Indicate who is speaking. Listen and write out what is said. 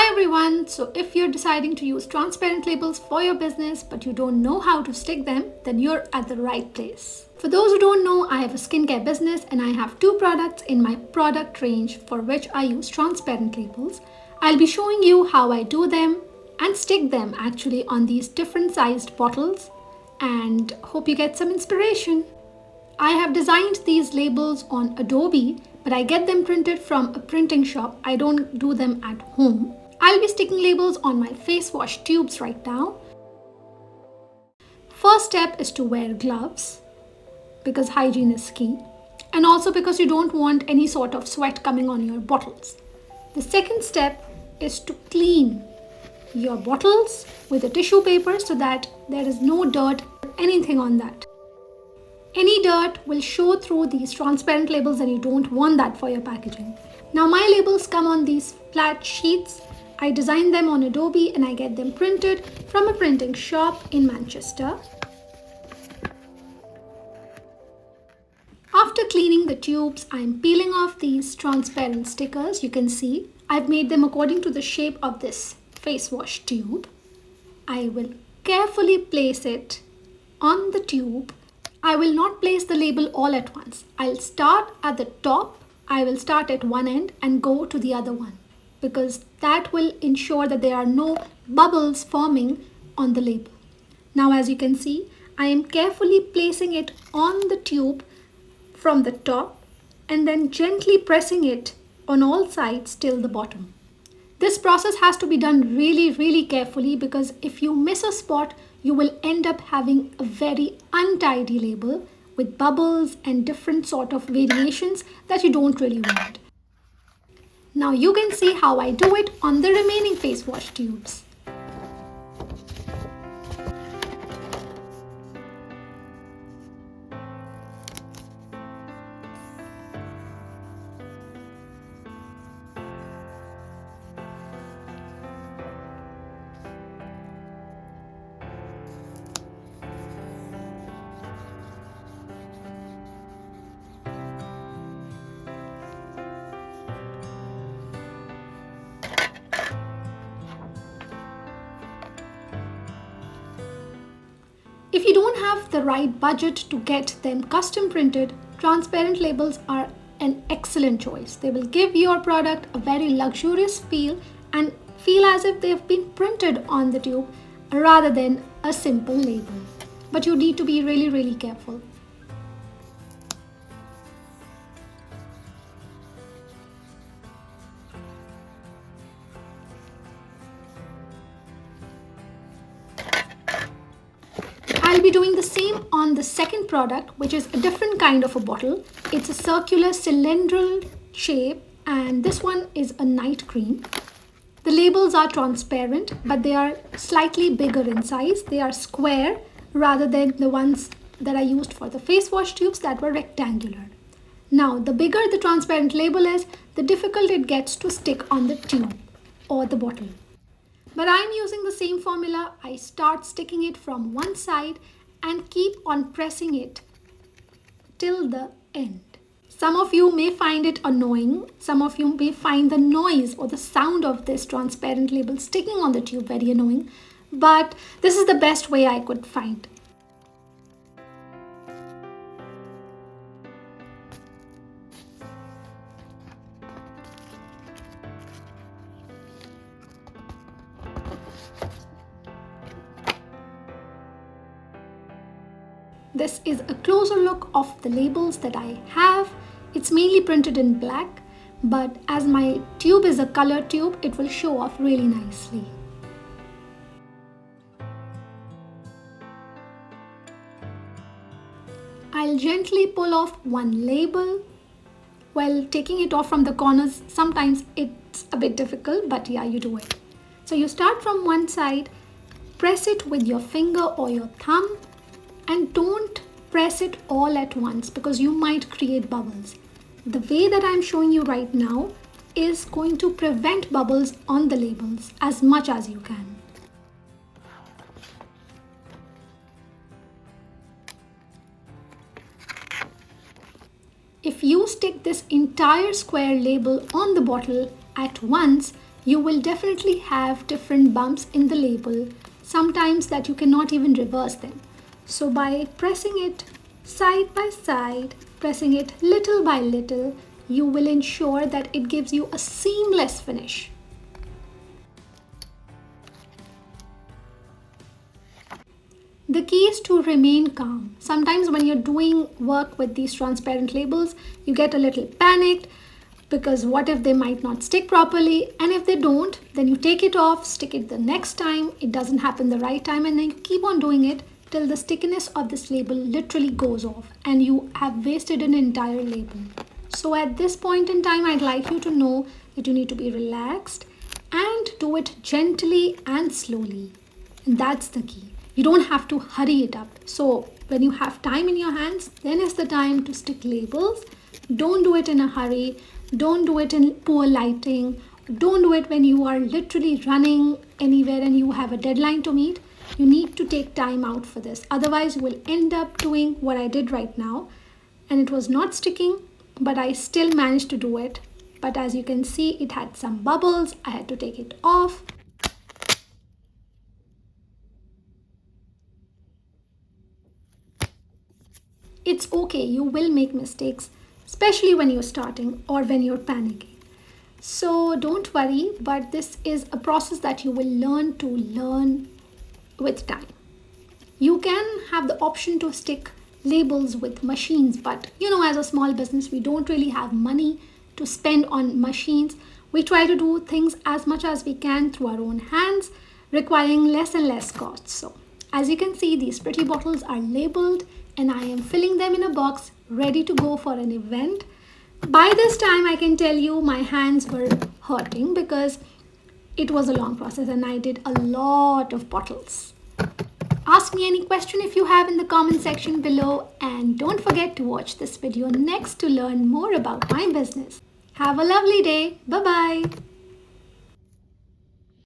Speaker 1: Hi everyone! So if you're deciding to use transparent labels for your business but you don't know how to stick them, then you're at the right place. For those who don't know, I have a skincare business and I have two products in my product range for which I use transparent labels. I'll be showing you how I do them and stick them actually on these different sized bottles and hope you get some inspiration. I have designed these labels on Adobe, but I get them printed from a printing shop. I don't do them at home. I'll be sticking labels on my face wash tubes right now. First step is to wear gloves because hygiene is key, and also because you don't want any sort of sweat coming on your bottles. The second step is to clean your bottles with a tissue paper so that there is no dirt or anything on that. Any dirt will show through these transparent labels and you don't want that for your packaging. Now my labels come on these flat sheets. I design them on Adobe and I get them printed from a printing shop in Manchester. After cleaning the tubes, I'm peeling off these transparent stickers. You can see I've made them according to the shape of this face wash tube. I will carefully place it on the tube. I will not place the label all at once. I'll start at the top. I will start at one end and go to the other one because that will ensure that there are no bubbles forming on the label. Now as you can see, I am carefully placing it on the tube from the top and then gently pressing it on all sides till the bottom. This process has to be done really carefully because if you miss a spot, you will end up having a very untidy label with bubbles and different sort of variations that you don't really want. Now you can see how I do it on the remaining face wash tubes. If you don't have the right budget to get them custom printed, transparent labels are an excellent choice. They will give your product a very luxurious feel and feel as if they've been printed on the tube rather than a simple label. But you need to be really careful. I'll be doing the same on the second product, which is a different kind of a bottle. It's a circular cylindrical shape and this one is a night cream. The labels are transparent but they are slightly bigger in size. They are square rather than the ones that I used for the face wash tubes that were rectangular. Now the bigger the transparent label is, the difficult it gets to stick on the tube or the bottle. But I'm using the same formula. I start sticking it from one side and keep on pressing it till the end. Some of you may find it annoying. Some of you may find the noise or the sound of this transparent label sticking on the tube very annoying. But this is the best way I could find. This is a closer look of the labels that I have. It's mainly printed in black, but as my tube is a color tube, it will show off really nicely. I'll gently pull off one label. While taking it off from the corners, sometimes it's a bit difficult, but yeah, you do it. So you start from one side, press it with your finger or your thumb, and don't press it all at once because you might create bubbles. The way that I'm showing you right now is going to prevent bubbles on the labels as much as you can. If you stick this entire square label on the bottle at once, you will definitely have different bumps in the label, sometimes that you cannot even reverse them. So by pressing it side by side, pressing it little by little, you will ensure that it gives you a seamless finish. The key is to remain calm. Sometimes when you're doing work with these transparent labels, you get a little panicked because what if they might not stick properly? And if they don't, then you take it off, stick it the next time. It doesn't happen the right time, and then you keep on doing it till the stickiness of this label literally goes off and you have wasted an entire label. So at this point in time, I'd like you to know that you need to be relaxed and do it gently and slowly. And that's the key. You don't have to hurry it up. So when you have time in your hands, then is the time to stick labels. Don't do it in a hurry. Don't do it in poor lighting. Don't do it when you are literally running anywhere and you have a deadline to meet. You need to take time out for this. Otherwise, you will end up doing what I did right now. And it was not sticking, but I still managed to do it. But as you can see, it had some bubbles. I had to take it off. It's okay, you will make mistakes, especially when you're starting or when you're panicking. So don't worry, but this is a process that you will learn with time. You can have the option to stick labels with machines, but as a small business, we don't really have money to spend on machines. We try to do things as much as we can through our own hands, requiring less and less costs. So as you can see, these pretty bottles are labeled and I am filling them in a box ready to go for an event. By this time, I can tell you my hands were hurting because it was a long process and I did a lot of bottles. Ask me any question if you have in the comment section below, and don't forget to watch this video next to learn more about my business. Have a lovely day. Bye-bye.